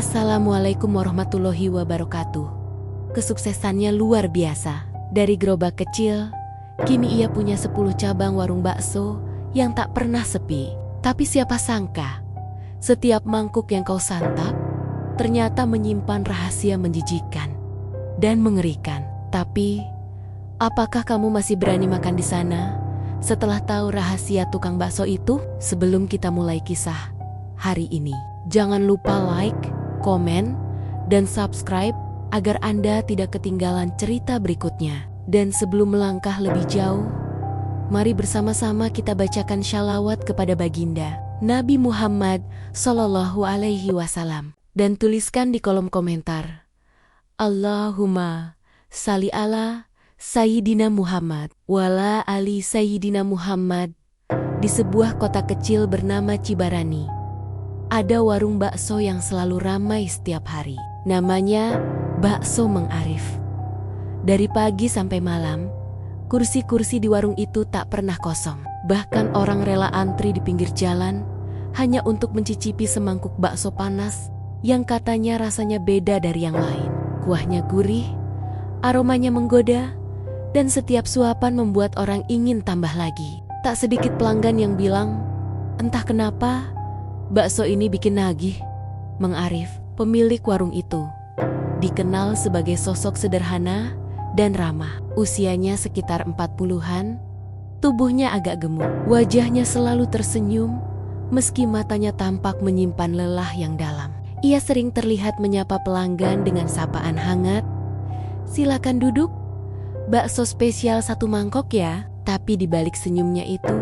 Assalamualaikum warahmatullahi wabarakatuh. Kesuksesannya luar biasa. Dari gerobak kecil, kini ia punya 10 cabang warung bakso yang tak pernah sepi. Tapi siapa sangka, setiap mangkuk yang kau santap ternyata menyimpan rahasia menjijikan dan mengerikan. Tapi, apakah kamu masih berani makan di sana setelah tahu rahasia tukang bakso itu? Sebelum kita mulai kisah hari ini, jangan lupa like, komen, dan subscribe agar Anda tidak ketinggalan cerita berikutnya. Dan sebelum melangkah lebih jauh, mari bersama-sama kita bacakan shalawat kepada baginda Nabi Muhammad Sallallahu Alaihi Wasallam. Dan tuliskan di kolom komentar, Allahumma salli ala Sayyidina Muhammad wala ali Sayyidina Muhammad. Di sebuah kota kecil bernama Cibarani, ada warung bakso yang selalu ramai setiap hari. Namanya Bakso Mang Arif. Dari pagi sampai malam, kursi-kursi di warung itu tak pernah kosong. Bahkan orang rela antri di pinggir jalan hanya untuk mencicipi semangkuk bakso panas yang katanya rasanya beda dari yang lain. Kuahnya gurih, aromanya menggoda, dan setiap suapan membuat orang ingin tambah lagi. Tak sedikit pelanggan yang bilang, entah kenapa bakso ini bikin nagih. Mang Arif, pemilik warung itu, dikenal sebagai sosok sederhana dan ramah. Usianya sekitar 40-an, tubuhnya agak gemuk. Wajahnya selalu tersenyum, meski matanya tampak menyimpan lelah yang dalam. Ia sering terlihat menyapa pelanggan dengan sapaan hangat. Silakan duduk, bakso spesial 1 mangkok ya. Tapi di balik senyumnya itu,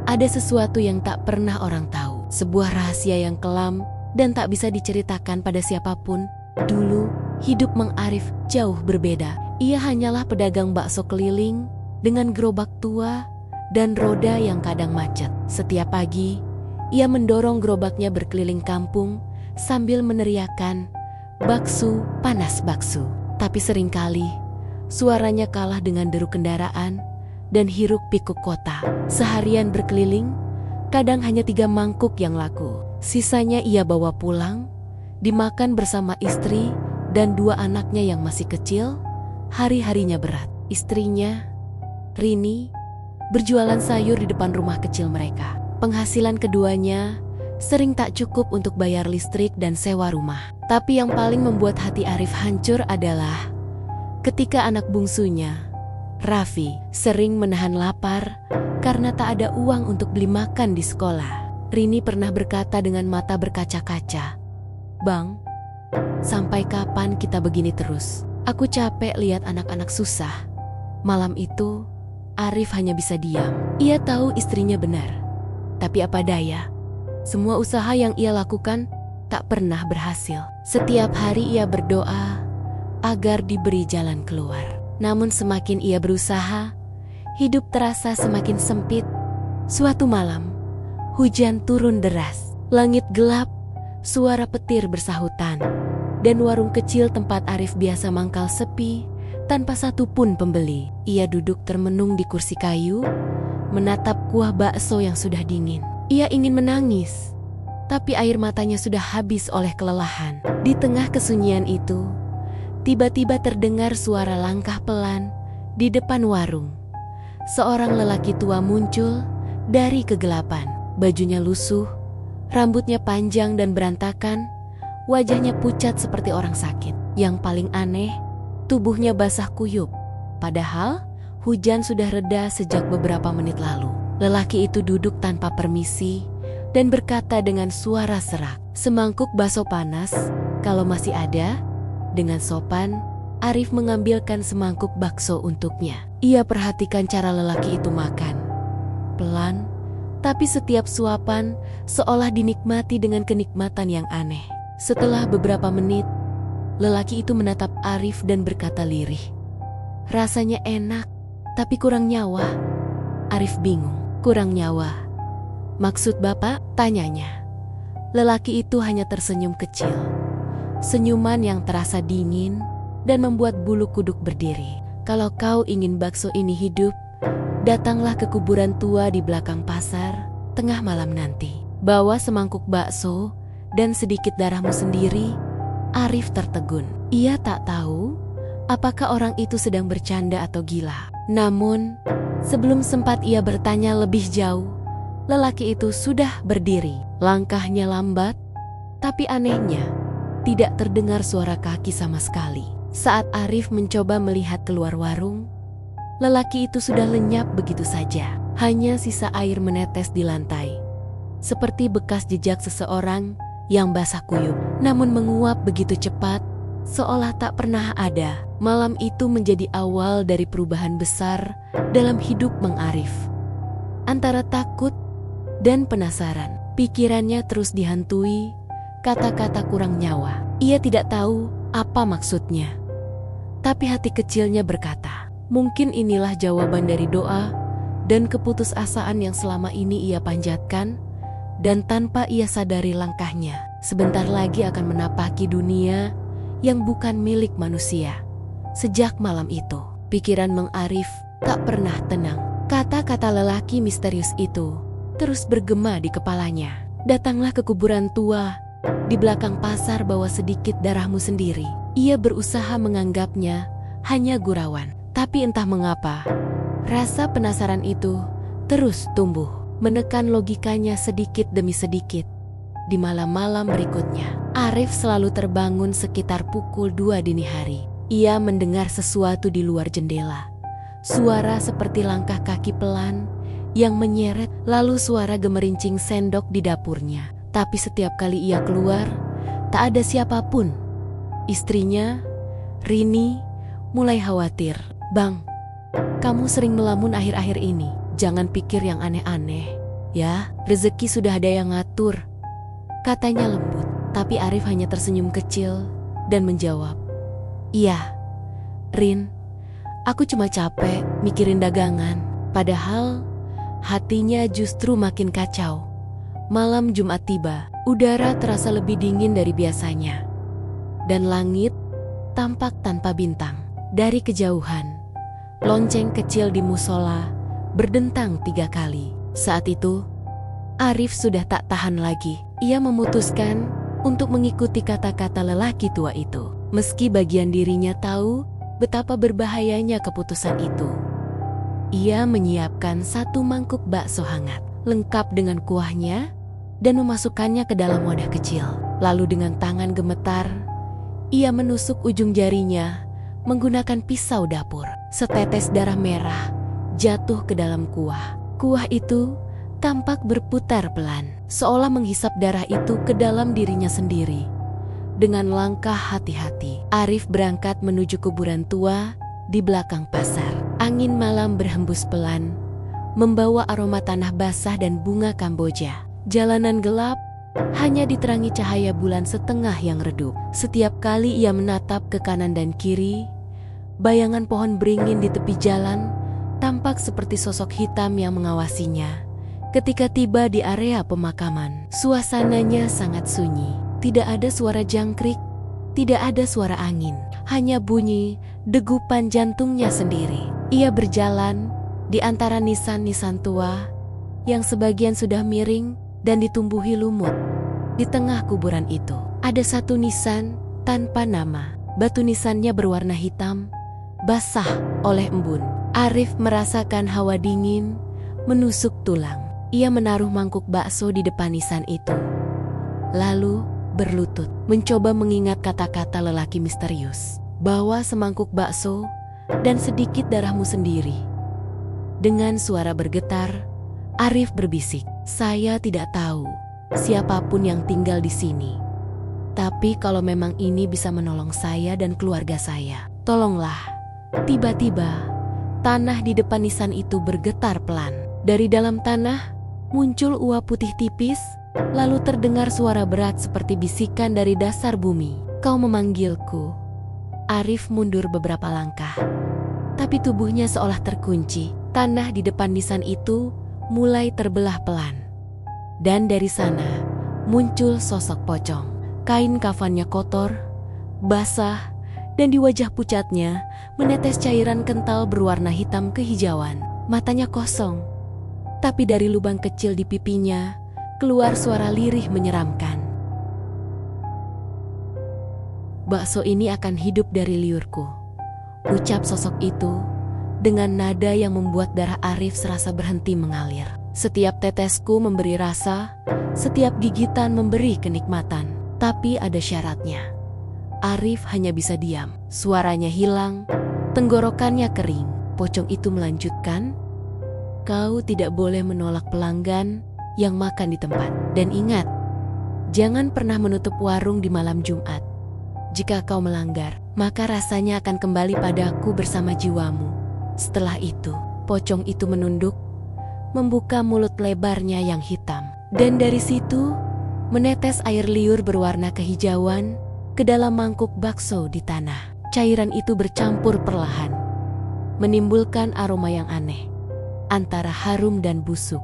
ada sesuatu yang tak pernah orang tahu. Sebuah rahasia yang kelam dan tak bisa diceritakan pada siapapun. Dulu, hidup Mang Arif jauh berbeda. Ia hanyalah pedagang bakso keliling dengan gerobak tua dan roda yang kadang macet. Setiap pagi, ia mendorong gerobaknya berkeliling kampung sambil meneriakkan, "Bakso, panas bakso." Tapi seringkali, suaranya kalah dengan deru kendaraan dan hiruk pikuk kota. Seharian berkeliling, kadang hanya 3 mangkuk yang laku. Sisanya ia bawa pulang, dimakan bersama istri dan 2 anaknya yang masih kecil. Hari-harinya berat. Istrinya, Rini, berjualan sayur di depan rumah kecil mereka. Penghasilan keduanya sering tak cukup untuk bayar listrik dan sewa rumah. Tapi yang paling membuat hati Arif hancur adalah ketika anak bungsunya, Raffi, sering menahan lapar karena tak ada uang untuk beli makan di sekolah. Rini pernah berkata dengan mata berkaca-kaca, "Bang, sampai kapan kita begini terus? Aku capek lihat anak-anak susah." Malam itu, Arif hanya bisa diam. Ia tahu istrinya benar. Tapi apa daya, semua usaha yang ia lakukan tak pernah berhasil. Setiap hari ia berdoa agar diberi jalan keluar. Namun semakin ia berusaha, hidup terasa semakin sempit. Suatu malam, hujan turun deras. Langit gelap, suara petir bersahutan. Dan warung kecil tempat Arif biasa mangkal sepi, tanpa satu pun pembeli. Ia duduk termenung di kursi kayu, menatap kuah bakso yang sudah dingin. Ia ingin menangis, tapi air matanya sudah habis oleh kelelahan. Di tengah kesunyian itu, tiba-tiba terdengar suara langkah pelan di depan warung. Seorang lelaki tua muncul dari kegelapan. Bajunya lusuh, rambutnya panjang dan berantakan, wajahnya pucat seperti orang sakit. Yang paling aneh, tubuhnya basah kuyup. Padahal hujan sudah reda sejak beberapa menit lalu. Lelaki itu duduk tanpa permisi dan berkata dengan suara serak, "Semangkuk bakso panas, kalau masih ada." Dengan sopan, Arif mengambilkan semangkuk bakso untuknya. Ia perhatikan cara lelaki itu makan. Pelan, tapi setiap suapan seolah dinikmati dengan kenikmatan yang aneh. Setelah beberapa menit, lelaki itu menatap Arif dan berkata lirih, "Rasanya enak, tapi kurang nyawa." Arif bingung. "Kurang nyawa? Maksud Bapak?" tanyanya. Lelaki itu hanya tersenyum kecil. Senyuman yang terasa dingin dan membuat bulu kuduk berdiri. "Kalau kau ingin bakso ini hidup, datanglah ke kuburan tua di belakang pasar tengah malam nanti. Bawa semangkuk bakso dan sedikit darahmu sendiri, Arif tertegun. Ia tak tahu apakah orang itu sedang bercanda atau gila. Namun, sebelum sempat ia bertanya lebih jauh, lelaki itu sudah berdiri. Langkahnya lambat, tapi anehnya, tidak terdengar suara kaki sama sekali. Saat Arif mencoba melihat keluar warung, lelaki itu sudah lenyap begitu saja. Hanya sisa air menetes di lantai, seperti bekas jejak seseorang yang basah kuyup, namun menguap begitu cepat, seolah tak pernah ada. Malam itu menjadi awal dari perubahan besar dalam hidup Mang Arif. Antara takut dan penasaran, pikirannya terus dihantui kata-kata kurang nyawa. Ia tidak tahu apa maksudnya, tapi hati kecilnya berkata, mungkin inilah jawaban dari doa dan keputusasaan yang selama ini ia panjatkan. Dan tanpa ia sadari langkahnya, sebentar lagi akan menapaki dunia yang bukan milik manusia. Sejak malam itu, pikiran Mang Arif tak pernah tenang. Kata-kata lelaki misterius itu terus bergema di kepalanya. Datanglah ke kuburan tua di belakang pasar, bawa sedikit darahmu sendiri. Ia berusaha menganggapnya hanya gurauan, tapi entah mengapa, rasa penasaran itu terus tumbuh, menekan logikanya sedikit demi sedikit. Di malam-malam berikutnya, Arif selalu terbangun sekitar pukul 2 dini hari. Ia mendengar sesuatu di luar jendela. Suara seperti langkah kaki pelan yang menyeret, lalu suara gemerincing sendok di dapurnya. Tapi setiap kali ia keluar, tak ada siapapun. Istrinya, Rini, mulai khawatir. Bang, kamu sering melamun akhir-akhir ini. Jangan pikir yang aneh-aneh, ya, rezeki sudah ada yang ngatur, katanya lembut. Tapi Arif hanya tersenyum kecil dan menjawab, iya, Rin, aku cuma capek mikirin dagangan. Padahal hatinya justru makin kacau. Malam Jumat tiba, udara terasa lebih dingin dari biasanya, dan langit tampak tanpa bintang. Dari kejauhan, lonceng kecil di musola berdentang 3 kali. Saat itu, Arif sudah tak tahan lagi. Ia memutuskan untuk mengikuti kata-kata lelaki tua itu. Meski bagian dirinya tahu betapa berbahayanya keputusan itu. Ia menyiapkan 1 mangkuk bakso hangat, lengkap dengan kuahnya, dan memasukkannya ke dalam wadah kecil. Lalu dengan tangan gemetar, ia menusuk ujung jarinya menggunakan pisau dapur. Setetes darah merah jatuh ke dalam kuah. Kuah itu tampak berputar pelan, seolah menghisap darah itu ke dalam dirinya sendiri. Dengan langkah hati-hati, Arif berangkat menuju kuburan tua di belakang pasar. Angin malam berhembus pelan, membawa aroma tanah basah dan bunga Kamboja. Jalanan gelap hanya diterangi cahaya bulan setengah yang redup. Setiap kali ia menatap ke kanan dan kiri, bayangan pohon beringin di tepi jalan tampak seperti sosok hitam yang mengawasinya. Ketika tiba di area pemakaman, suasananya sangat sunyi. Tidak ada suara jangkrik, tidak ada suara angin, hanya bunyi degupan jantungnya sendiri. Ia berjalan di antara nisan-nisan tua yang sebagian sudah miring dan ditumbuhi lumut. Di tengah kuburan itu, ada 1 nisan tanpa nama. Batu nisannya berwarna hitam, basah oleh embun. Arif merasakan hawa dingin menusuk tulang. Ia menaruh mangkuk bakso di depan nisan itu, lalu berlutut mencoba mengingat kata-kata lelaki misterius. Bawa semangkuk bakso dan sedikit darahmu sendiri. Dengan suara bergetar, Arif berbisik, saya tidak tahu siapapun yang tinggal di sini. Tapi kalau memang ini bisa menolong saya dan keluarga saya, tolonglah. Tiba-tiba, tanah di depan nisan itu bergetar pelan. Dari dalam tanah muncul uap putih tipis, lalu terdengar suara berat seperti bisikan dari dasar bumi. Kau memanggilku. Arif mundur beberapa langkah, tapi tubuhnya seolah terkunci. Tanah di depan nisan itu mulai terbelah pelan. Dan dari sana muncul sosok pocong. Kain kafannya kotor, basah, dan di wajah pucatnya menetes cairan kental berwarna hitam kehijauan. Matanya kosong, tapi dari lubang kecil di pipinya keluar suara lirih menyeramkan. bakso ini akan hidup dari liurku, ucap sosok itu dengan nada yang membuat darah Arif serasa berhenti mengalir. Setiap tetesku memberi rasa, setiap gigitan memberi kenikmatan. Tapi ada syaratnya. Arif hanya bisa diam. Suaranya hilang, tenggorokannya kering. Pocong itu melanjutkan, "Kau tidak boleh menolak pelanggan yang makan di tempat. Dan ingat, jangan pernah menutup warung di malam Jumat. Jika kau melanggar, maka rasanya akan kembali padaku bersama jiwamu." Setelah itu, pocong itu menunduk, membuka mulut lebarnya yang hitam. Dan dari situ, menetes air liur berwarna kehijauan ke dalam mangkuk bakso di tanah. Cairan itu bercampur perlahan, menimbulkan aroma yang aneh, antara harum dan busuk.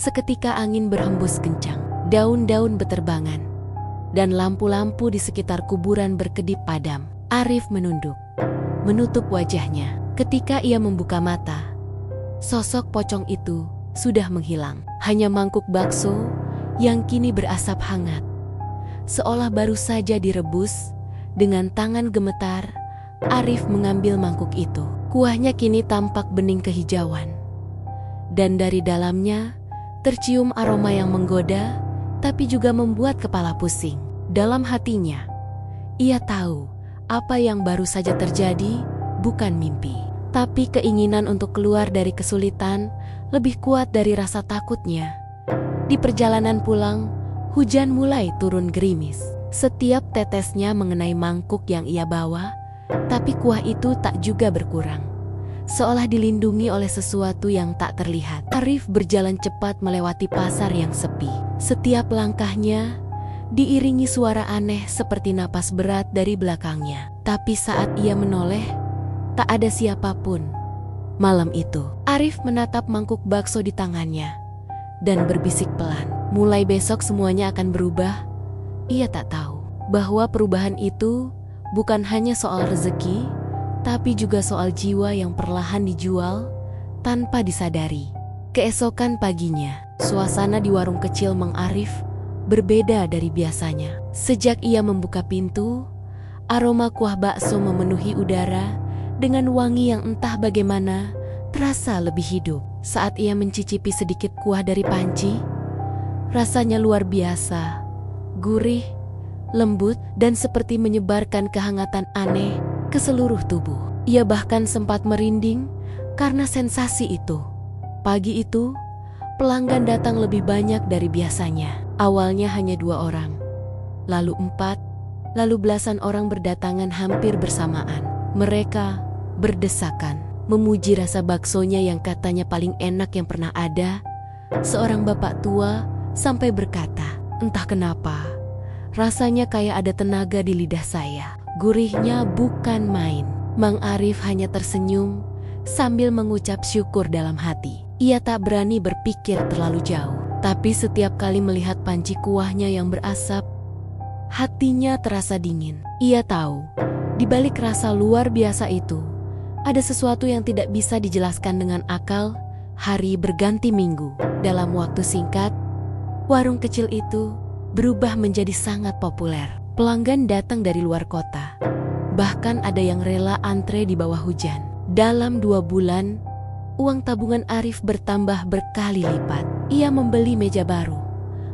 Seketika angin berhembus kencang, daun-daun beterbangan, dan lampu-lampu di sekitar kuburan berkedip padam. Arif menunduk, menutup wajahnya. Ketika ia membuka mata, sosok pocong itu sudah menghilang. Hanya mangkuk bakso yang kini berasap hangat, seolah baru saja direbus. Dengan tangan gemetar, Arif mengambil mangkuk itu. Kuahnya kini tampak bening kehijauan, dan dari dalamnya tercium aroma yang menggoda, tapi juga membuat kepala pusing. Dalam hatinya, ia tahu apa yang baru saja terjadi bukan mimpi. Tapi keinginan untuk keluar dari kesulitan lebih kuat dari rasa takutnya. Di perjalanan pulang, hujan mulai turun gerimis. Setiap tetesnya mengenai mangkuk yang ia bawa, tapi kuah itu tak juga berkurang. Seolah dilindungi oleh sesuatu yang tak terlihat. Arif berjalan cepat melewati pasar yang sepi. Setiap langkahnya diiringi suara aneh seperti napas berat dari belakangnya. Tapi saat ia menoleh, tak ada siapapun. Malam itu, Arif menatap mangkuk bakso di tangannya dan berbisik pelan, "Mulai besok semuanya akan berubah." Ia tak tahu bahwa perubahan itu bukan hanya soal rezeki, tapi juga soal jiwa yang perlahan dijual tanpa disadari. Keesokan paginya, suasana di warung kecil Mang Arif berbeda dari biasanya. Sejak ia membuka pintu, aroma kuah bakso memenuhi udara dengan wangi yang entah bagaimana terasa lebih hidup. Saat ia mencicipi sedikit kuah dari panci, rasanya luar biasa, gurih, lembut, dan seperti menyebarkan kehangatan aneh ke seluruh tubuh. Ia bahkan sempat merinding karena sensasi itu. Pagi itu, pelanggan datang lebih banyak dari biasanya. Awalnya hanya 2 orang, lalu 4, lalu belasan orang berdatangan hampir bersamaan. Mereka berdesakan memuji rasa baksonya yang katanya paling enak yang pernah ada. Seorang bapak tua sampai berkata, "Entah kenapa, rasanya kayak ada tenaga di lidah saya. Gurihnya bukan main." Mang Arif hanya tersenyum sambil mengucap syukur dalam hati. Ia tak berani berpikir terlalu jauh. Tapi setiap kali melihat panci kuahnya yang berasap, hatinya terasa dingin. Ia tahu, di balik rasa luar biasa itu, ada sesuatu yang tidak bisa dijelaskan dengan akal. Hari berganti minggu. Dalam waktu singkat, warung kecil itu berubah menjadi sangat populer. Pelanggan datang dari luar kota. Bahkan ada yang rela antre di bawah hujan. Dalam 2 bulan, uang tabungan Arif bertambah berkali lipat. Ia membeli meja baru,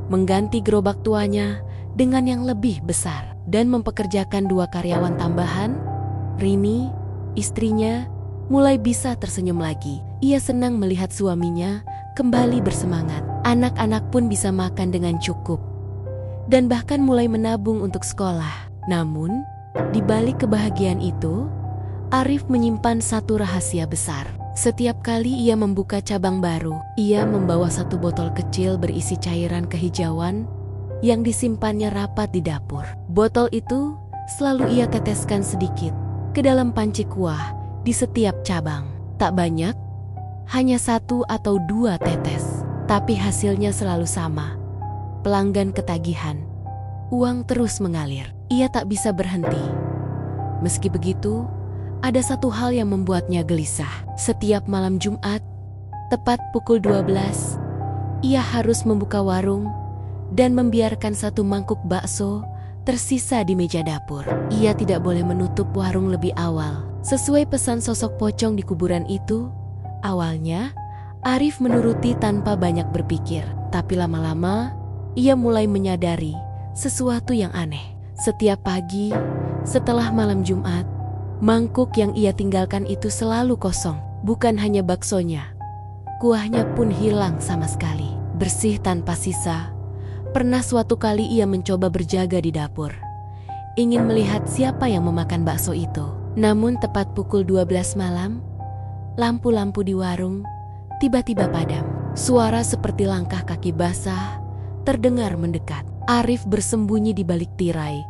mengganti gerobak tuanya dengan yang lebih besar, dan mempekerjakan 2 karyawan tambahan. Rini, istrinya, mulai bisa tersenyum lagi. Ia senang melihat suaminya kembali bersemangat. Anak-anak pun bisa makan dengan cukup, dan bahkan mulai menabung untuk sekolah. Namun, di balik kebahagiaan itu, Arif menyimpan satu rahasia besar. Setiap kali ia membuka cabang baru, ia membawa 1 botol kecil berisi cairan kehijauan yang disimpannya rapat di dapur. Botol itu selalu ia teteskan sedikit ke dalam panci kuah di setiap cabang. Tak banyak, hanya 1 atau 2 tetes, tapi hasilnya selalu sama. Pelanggan ketagihan, uang terus mengalir. Ia tak bisa berhenti. Meski begitu, ada satu hal yang membuatnya gelisah. Setiap malam Jumat, tepat pukul 12, ia harus membuka warung dan membiarkan 1 mangkuk bakso tersisa di meja dapur. Ia tidak boleh menutup warung lebih awal. Sesuai pesan sosok pocong di kuburan itu, awalnya Arif menuruti tanpa banyak berpikir. Tapi lama-lama, ia mulai menyadari sesuatu yang aneh. Setiap pagi, setelah malam Jumat, mangkuk yang ia tinggalkan itu selalu kosong. Bukan hanya baksonya, kuahnya pun hilang sama sekali. Bersih tanpa sisa. Pernah suatu kali ia mencoba berjaga di dapur, ingin melihat siapa yang memakan bakso itu. Namun tepat pukul 12 malam, lampu-lampu di warung tiba-tiba padam. Suara seperti langkah kaki basah terdengar mendekat. Arif bersembunyi di balik tirai,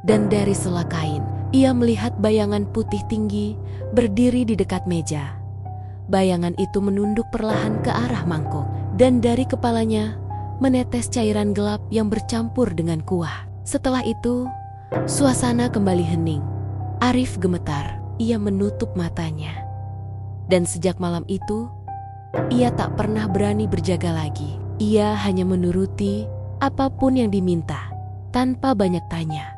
dan dari sela kain, ia melihat bayangan putih tinggi berdiri di dekat meja. Bayangan itu menunduk perlahan ke arah mangkuk, dan dari kepalanya menetes cairan gelap yang bercampur dengan kuah. Setelah itu, suasana kembali hening. Arif gemetar, ia menutup matanya. Dan sejak malam itu, ia tak pernah berani berjaga lagi. Ia hanya menuruti apapun yang diminta, tanpa banyak tanya.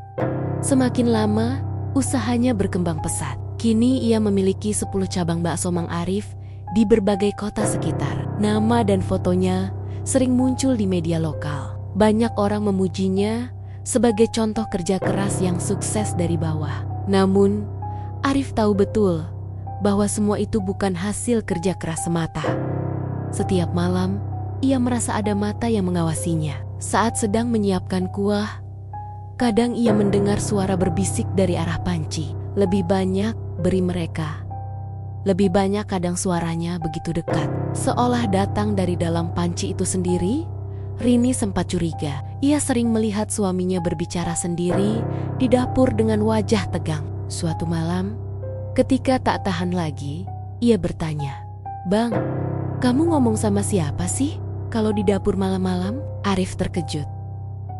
Semakin lama, usahanya berkembang pesat. Kini ia memiliki 10 cabang bakso Mang Arif di berbagai kota sekitar. Nama dan fotonya sering muncul di media lokal. Banyak orang memujinya sebagai contoh kerja keras yang sukses dari bawah. Namun, Arif tahu betul bahwa semua itu bukan hasil kerja keras semata. Setiap malam, ia merasa ada mata yang mengawasinya. Saat sedang menyiapkan kuah, kadang ia mendengar suara berbisik dari arah panci. Lebih banyak beri mereka. Lebih banyak kadang suaranya begitu dekat, seolah datang dari dalam panci itu sendiri. Rini sempat curiga. Ia sering melihat suaminya berbicara sendiri di dapur dengan wajah tegang. Suatu malam, ketika tak tahan lagi, ia bertanya, "Bang, kamu ngomong sama siapa sih kalau di dapur malam-malam?" Arif terkejut,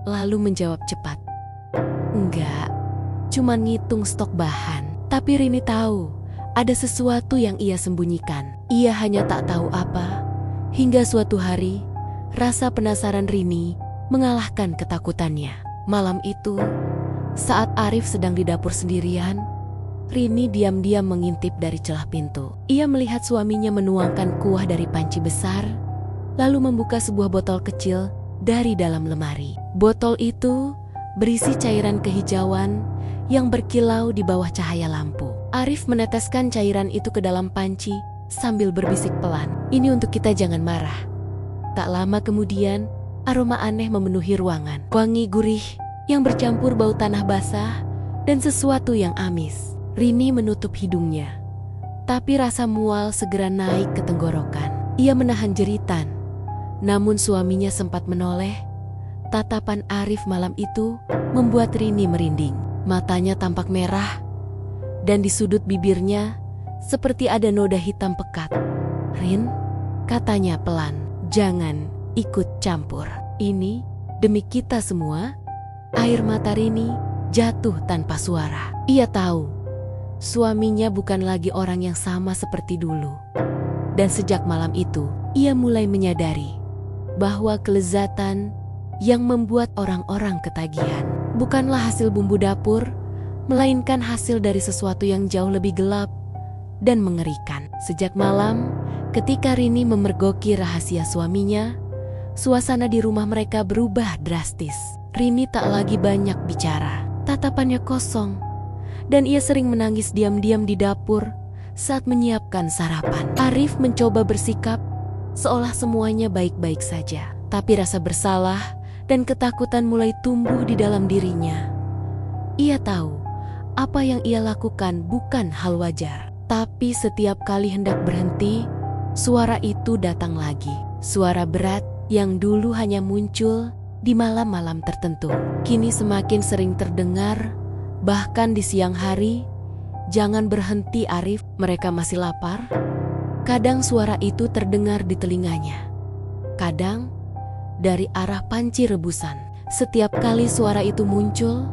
lalu menjawab cepat, "Enggak, cuman ngitung stok bahan." Tapi Rini tahu ada sesuatu yang ia sembunyikan. Ia hanya tak tahu apa. Hingga suatu hari, rasa penasaran Rini mengalahkan ketakutannya. Malam itu, saat Arif sedang di dapur sendirian, Rini diam-diam mengintip dari celah pintu. Ia melihat suaminya menuangkan kuah dari panci besar, lalu membuka sebuah botol kecil dari dalam lemari. Botol itu berisi cairan kehijauan yang berkilau di bawah cahaya lampu. Arif meneteskan cairan itu ke dalam panci sambil berbisik pelan, "Ini untuk kita, jangan marah." Tak lama kemudian, aroma aneh memenuhi ruangan. Wangi gurih yang bercampur bau tanah basah dan sesuatu yang amis. Rini menutup hidungnya, tapi rasa mual segera naik ke tenggorokan. Ia menahan jeritan, namun suaminya sempat menoleh. Tatapan Arif malam itu membuat Rini merinding. Matanya tampak merah, dan di sudut bibirnya seperti ada noda hitam pekat. "Rin," katanya pelan, "jangan ikut campur. Ini demi kita semua." Air mata Rini jatuh tanpa suara. Ia tahu suaminya bukan lagi orang yang sama seperti dulu. Dan sejak malam itu, ia mulai menyadari bahwa kelezatan yang membuat orang-orang ketagihan bukanlah hasil bumbu dapur, melainkan hasil dari sesuatu yang jauh lebih gelap dan mengerikan. Sejak malam, ketika Rini memergoki rahasia suaminya, suasana di rumah mereka berubah drastis. Rini tak lagi banyak bicara, tatapannya kosong, dan ia sering menangis diam-diam di dapur saat menyiapkan sarapan. Arif mencoba bersikap seolah semuanya baik-baik saja, tapi rasa bersalah dan ketakutan mulai tumbuh di dalam dirinya. Ia tahu apa yang ia lakukan bukan hal wajar, tapi setiap kali hendak berhenti, suara itu datang lagi. Suara berat yang dulu hanya muncul di malam-malam tertentu, kini semakin sering terdengar, bahkan di siang hari. "Jangan berhenti, Arif, mereka masih lapar." Kadang suara itu terdengar di telinganya, kadang dari arah panci rebusan. Setiap kali suara itu muncul,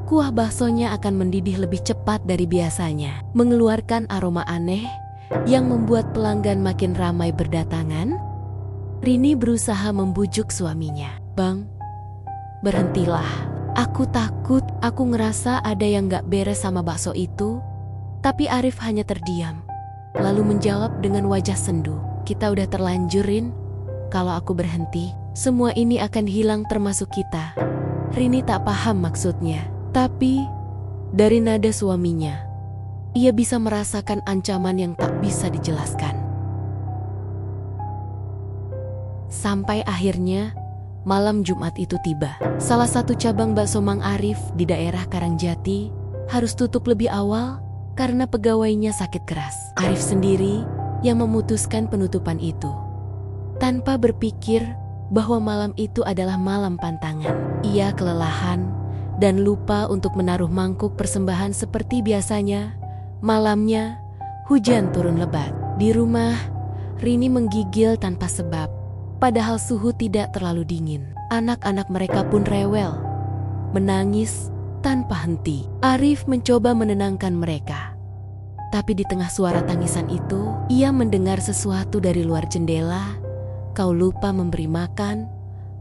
kuah baksonya akan mendidih lebih cepat dari biasanya, mengeluarkan aroma aneh yang membuat pelanggan makin ramai berdatangan. Rini berusaha membujuk suaminya. "Bang, berhentilah." Aku takut, aku ngerasa ada yang gak beres sama bakso itu. Tapi Arif hanya terdiam, lalu menjawab dengan wajah sendu. Kita udah terlanjurin, kalau aku berhenti, semua ini akan hilang termasuk kita. Rini tak paham maksudnya, tapi dari nada suaminya, ia bisa merasakan ancaman yang tak bisa dijelaskan. Sampai akhirnya, malam Jumat itu tiba. Salah satu cabang bakso Mang Arif di daerah Karangjati harus tutup lebih awal karena pegawainya sakit keras. Arif sendiri yang memutuskan penutupan itu, tanpa berpikir bahwa malam itu adalah malam pantangan. Ia kelelahan dan lupa untuk menaruh mangkuk persembahan seperti biasanya. Malamnya, hujan turun lebat. Di rumah, Rini menggigil tanpa sebab, padahal suhu tidak terlalu dingin. Anak-anak mereka pun rewel, menangis tanpa henti. Arif mencoba menenangkan mereka. Tapi di tengah suara tangisan itu, ia mendengar sesuatu dari luar jendela. Kau lupa memberi makan.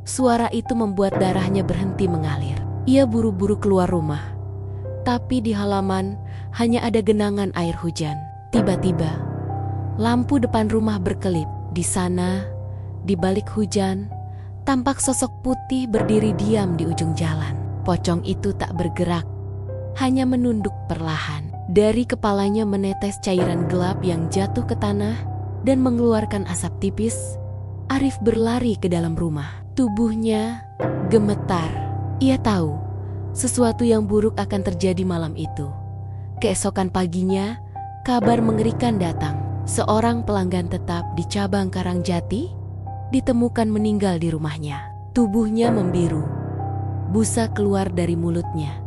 Suara itu membuat darahnya berhenti mengalir. Ia buru-buru keluar rumah. Tapi di halaman hanya ada genangan air hujan. Tiba-tiba, lampu depan rumah berkelip. Di sana, di balik hujan, tampak sosok putih berdiri diam di ujung jalan. Pocong itu tak bergerak, hanya menunduk perlahan. Dari kepalanya menetes cairan gelap yang jatuh ke tanah dan mengeluarkan asap tipis. Arif berlari ke dalam rumah. Tubuhnya gemetar. Ia tahu sesuatu yang buruk akan terjadi malam itu. Keesokan paginya, kabar mengerikan datang. Seorang pelanggan tetap di cabang Karangjati ditemukan meninggal di rumahnya. Tubuhnya membiru, busa keluar dari mulutnya.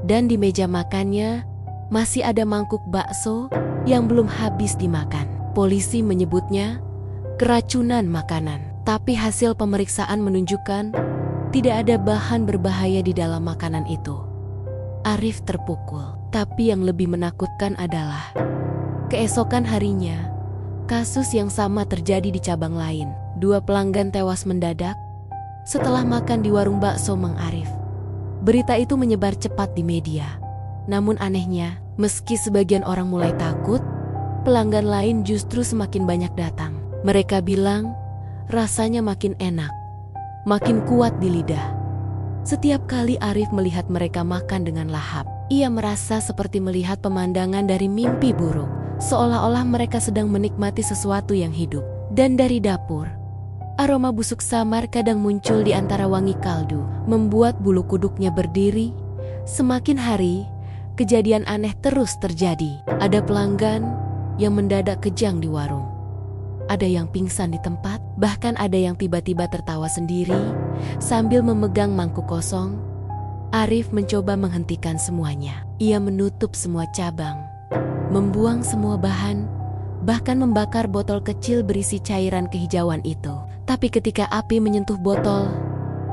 Dan di meja makannya masih ada mangkuk bakso yang belum habis dimakan. Polisi menyebutnya keracunan makanan. Tapi hasil pemeriksaan menunjukkan tidak ada bahan berbahaya di dalam makanan itu. Arif terpukul. Tapi yang lebih menakutkan adalah keesokan harinya, kasus yang sama terjadi di cabang lain. 2 pelanggan tewas mendadak setelah makan di warung bakso Mang Arif. Berita itu menyebar cepat di media. Namun anehnya, meski sebagian orang mulai takut, pelanggan lain justru semakin banyak datang. Mereka bilang rasanya makin enak, makin kuat di lidah. Setiap kali Arif melihat mereka makan dengan lahap, ia merasa seperti melihat pemandangan dari mimpi buruk, seolah-olah mereka sedang menikmati sesuatu yang hidup. Dan dari dapur, aroma busuk samar kadang muncul di antara wangi kaldu, membuat bulu kuduknya berdiri. Semakin hari, kejadian aneh terus terjadi. Ada pelanggan yang mendadak kejang di warung. Ada yang pingsan di tempat, bahkan ada yang tiba-tiba tertawa sendiri sambil memegang mangkuk kosong. Arif mencoba menghentikan semuanya. Ia menutup semua cabang, membuang semua bahan, bahkan membakar botol kecil berisi cairan kehijauan itu. Tapi ketika api menyentuh botol,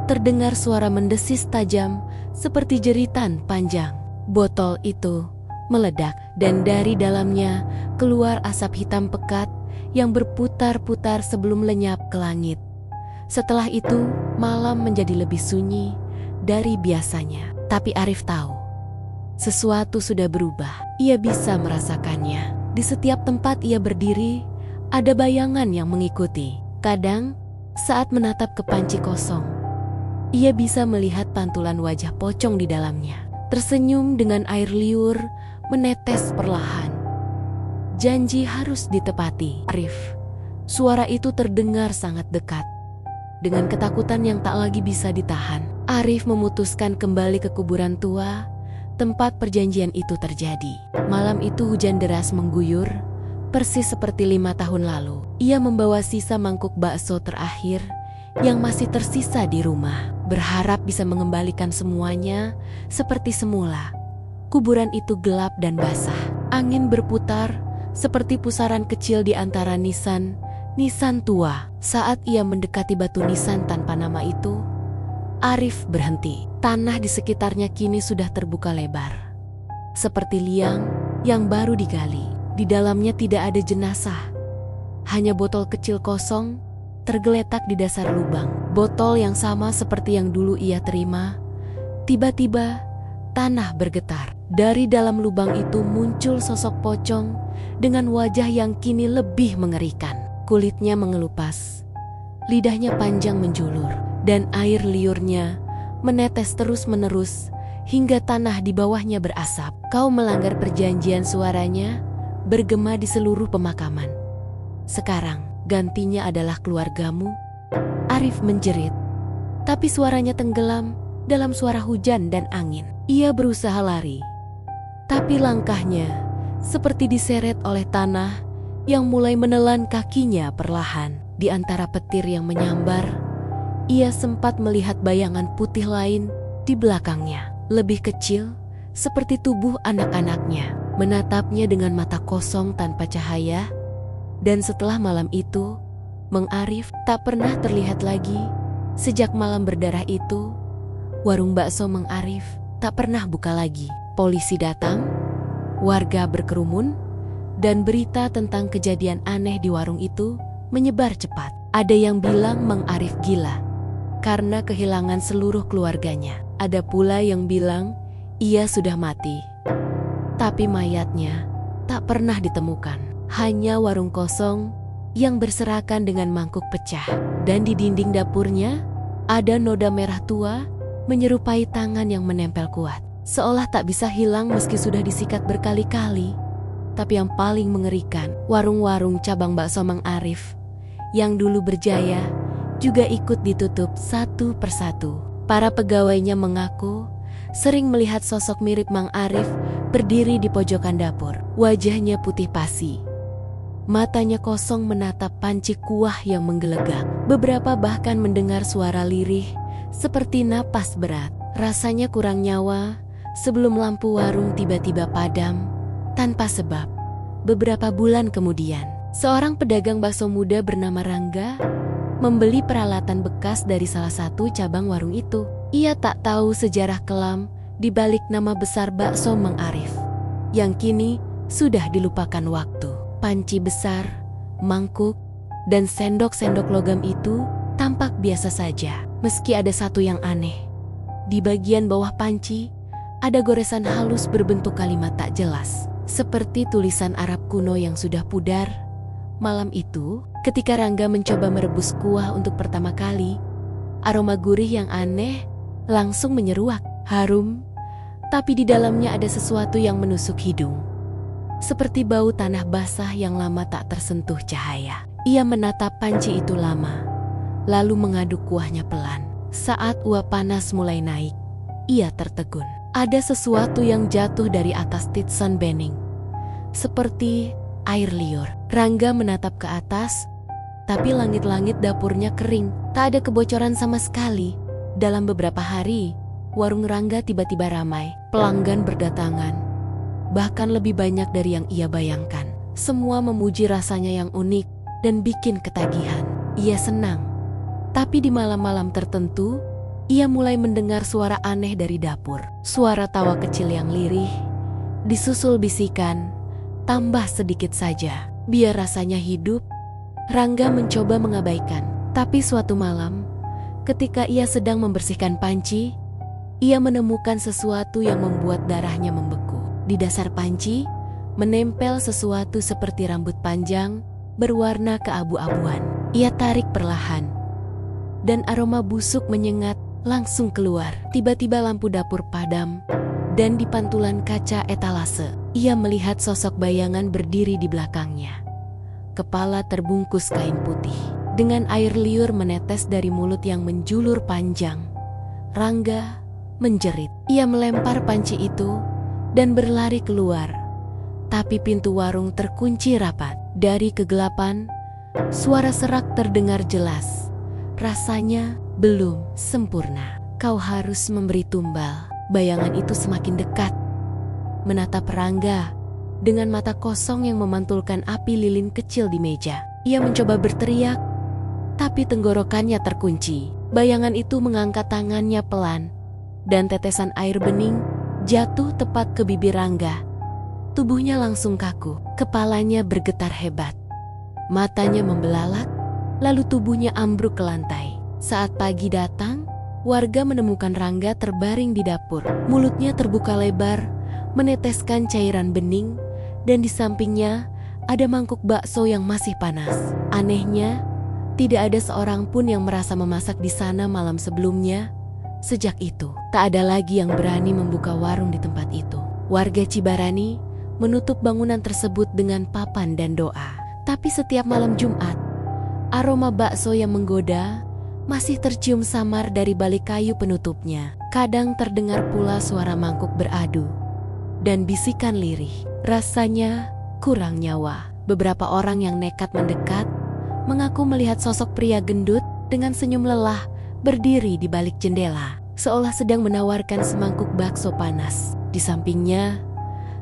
terdengar suara mendesis tajam seperti jeritan panjang. Botol itu meledak dan dari dalamnya keluar asap hitam pekat yang berputar-putar sebelum lenyap ke langit. Setelah itu, malam menjadi lebih sunyi dari biasanya. Tapi Arif tahu, sesuatu sudah berubah. Ia bisa merasakannya. Di setiap tempat ia berdiri, ada bayangan yang mengikuti. Kadang, saat menatap ke panci kosong, ia bisa melihat pantulan wajah pocong di dalamnya. Tersenyum dengan air liur, menetes perlahan. Janji harus ditepati. Arif, suara itu terdengar sangat dekat. Dengan ketakutan yang tak lagi bisa ditahan, Arif memutuskan kembali ke kuburan tua, tempat perjanjian itu terjadi. Malam itu hujan deras mengguyur, persis seperti 5 tahun lalu. Ia membawa sisa mangkuk bakso terakhir yang masih tersisa di rumah, berharap bisa mengembalikan semuanya seperti semula. Kuburan itu gelap dan basah. Angin berputar seperti pusaran kecil di antara nisan tua. Saat ia mendekati batu nisan tanpa nama itu, Arif berhenti. Tanah di sekitarnya kini sudah terbuka lebar, seperti liang yang baru digali. Di dalamnya tidak ada jenazah, hanya botol kecil kosong tergeletak di dasar lubang. Botol yang sama seperti yang dulu ia terima Tiba-tiba, tanah bergetar. Dari dalam lubang itu muncul sosok pocong dengan wajah yang kini lebih mengerikan. Kulitnya mengelupas, lidahnya panjang menjulur, dan air liurnya menetes terus-menerus hingga tanah di bawahnya berasap. Kau melanggar perjanjian, suaranya bergema di seluruh pemakaman. Sekarang, gantinya adalah keluargamu. Arif menjerit, tapi suaranya tenggelam dalam suara hujan dan angin. Ia berusaha lari, tapi langkahnya seperti diseret oleh tanah yang mulai menelan kakinya perlahan. Di antara petir yang menyambar, ia sempat melihat bayangan putih lain di belakangnya. Lebih kecil, seperti tubuh anak-anaknya, menatapnya dengan mata kosong tanpa cahaya. Dan setelah malam itu, Mang Arif tak pernah terlihat lagi. Sejak malam berdarah itu, warung bakso Mang Arif tak pernah buka lagi. Polisi datang, warga berkerumun, dan berita tentang kejadian aneh di warung itu menyebar cepat. Ada yang bilang Mang Arif gila karena kehilangan seluruh keluarganya. Ada pula yang bilang ia sudah mati, tapi mayatnya tak pernah ditemukan. Hanya warung kosong yang berserakan dengan mangkuk pecah. Dan di dinding dapurnya ada noda merah tua menyerupai tangan yang menempel kuat, seolah tak bisa hilang meski sudah disikat berkali-kali. Tapi yang paling mengerikan, warung-warung cabang bakso Mang Arif yang dulu berjaya juga ikut ditutup satu persatu. Para pegawainya mengaku sering melihat sosok mirip Mang Arif berdiri di pojokan dapur. Wajahnya putih pasi, matanya kosong menatap panci kuah yang menggelegak. Beberapa bahkan mendengar suara lirih seperti napas berat. Rasanya kurang nyawa sebelum lampu warung tiba-tiba padam tanpa sebab. Beberapa bulan kemudian, seorang pedagang bakso muda bernama Rangga membeli peralatan bekas dari salah satu cabang warung itu. Ia tak tahu sejarah kelam di balik nama besar bakso Mang Arif yang kini sudah dilupakan waktu. Panci besar, mangkuk, dan sendok-sendok logam itu tampak biasa saja. Meski ada satu yang aneh. Di bagian bawah panci ada goresan halus berbentuk kalimat tak jelas, seperti tulisan Arab kuno yang sudah pudar. Malam itu, ketika Rangga mencoba merebus kuah untuk pertama kali, aroma gurih yang aneh langsung menyeruak. Harum, tapi di dalamnya ada sesuatu yang menusuk hidung, seperti bau tanah basah yang lama tak tersentuh cahaya. Ia menatap panci itu lama, lalu mengaduk kuahnya pelan. Saat uap panas mulai naik, ia tertegun. Ada sesuatu yang jatuh dari atas titsan bening, seperti air liur. Rangga menatap ke atas, tapi langit-langit dapurnya kering. Tak ada kebocoran sama sekali. Dalam beberapa hari, warung Rangga tiba-tiba ramai. Pelanggan berdatangan, bahkan lebih banyak dari yang ia bayangkan. Semua memuji rasanya yang unik dan bikin ketagihan. Ia senang. Tapi di malam-malam tertentu, ia mulai mendengar suara aneh dari dapur. Suara tawa kecil yang lirih, disusul bisikan, tambah sedikit saja. Biar rasanya hidup, Rangga mencoba mengabaikan. Tapi suatu malam, ketika ia sedang membersihkan panci, ia menemukan sesuatu yang membuat darahnya membeku. Di dasar panci, menempel sesuatu seperti rambut panjang berwarna keabu-abuan. Ia tarik perlahan, dan aroma busuk menyengat langsung keluar. Tiba-tiba lampu dapur padam, dan di pantulan kaca etalase, ia melihat sosok bayangan berdiri di belakangnya. Kepala terbungkus kain putih, dengan air liur menetes dari mulut yang menjulur panjang. Rangga menjerit. Ia melempar panci itu dan berlari keluar. Tapi pintu warung terkunci rapat. Dari kegelapan, suara serak terdengar jelas. Rasanya belum sempurna. Kau harus memberi tumbal. Bayangan itu semakin dekat, menatap Rangga dengan mata kosong yang memantulkan api lilin kecil di meja. Ia mencoba berteriak, tapi tenggorokannya terkunci. Bayangan itu mengangkat tangannya pelan, dan tetesan air bening jatuh tepat ke bibir Rangga. Tubuhnya langsung kaku, kepalanya bergetar hebat. Matanya membelalak, lalu tubuhnya ambruk ke lantai. Saat pagi datang, warga menemukan Rangga terbaring di dapur. Mulutnya terbuka lebar, meneteskan cairan bening, dan di sampingnya ada mangkuk bakso yang masih panas. Anehnya, tidak ada seorang pun yang merasa memasak di sana malam sebelumnya. Sejak itu, tak ada lagi yang berani membuka warung di tempat itu. Warga Cibarani menutup bangunan tersebut dengan papan dan doa. Tapi setiap malam Jumat, aroma bakso yang menggoda masih tercium samar dari balik kayu penutupnya. Kadang terdengar pula suara mangkuk beradu dan bisikan lirih. Rasanya kurang nyawa. Beberapa orang yang nekat mendekat mengaku melihat sosok pria gendut dengan senyum lelah berdiri di balik jendela, seolah sedang menawarkan semangkuk bakso panas. Di sampingnya,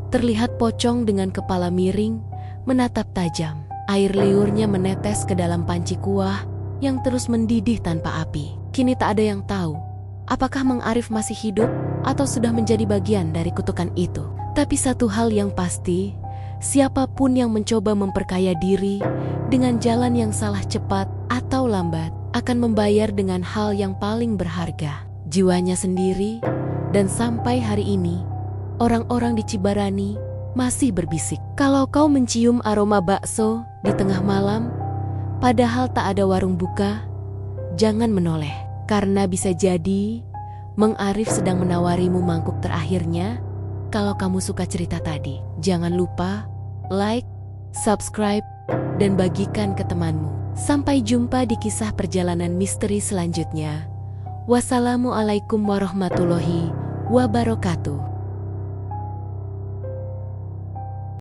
terlihat pocong dengan kepala miring menatap tajam. Air liurnya menetes ke dalam panci kuah yang terus mendidih tanpa api. Kini tak ada yang tahu apakah Mang Arif masih hidup atau sudah menjadi bagian dari kutukan itu. Tapi satu hal yang pasti, siapapun yang mencoba memperkaya diri dengan jalan yang salah cepat atau lambat akan membayar dengan hal yang paling berharga, jiwanya sendiri. Dan sampai hari ini, orang-orang di Cibarani masih berbisik, kalau kau mencium aroma bakso di tengah malam, padahal tak ada warung buka, jangan menoleh. Karena bisa jadi Mang Arif sedang menawarimu mangkuk terakhirnya. Kalau kamu suka cerita tadi, jangan lupa like, subscribe, dan bagikan ke temanmu. Sampai jumpa di kisah perjalanan misteri selanjutnya. Wassalamualaikum warahmatullahi wabarakatuh.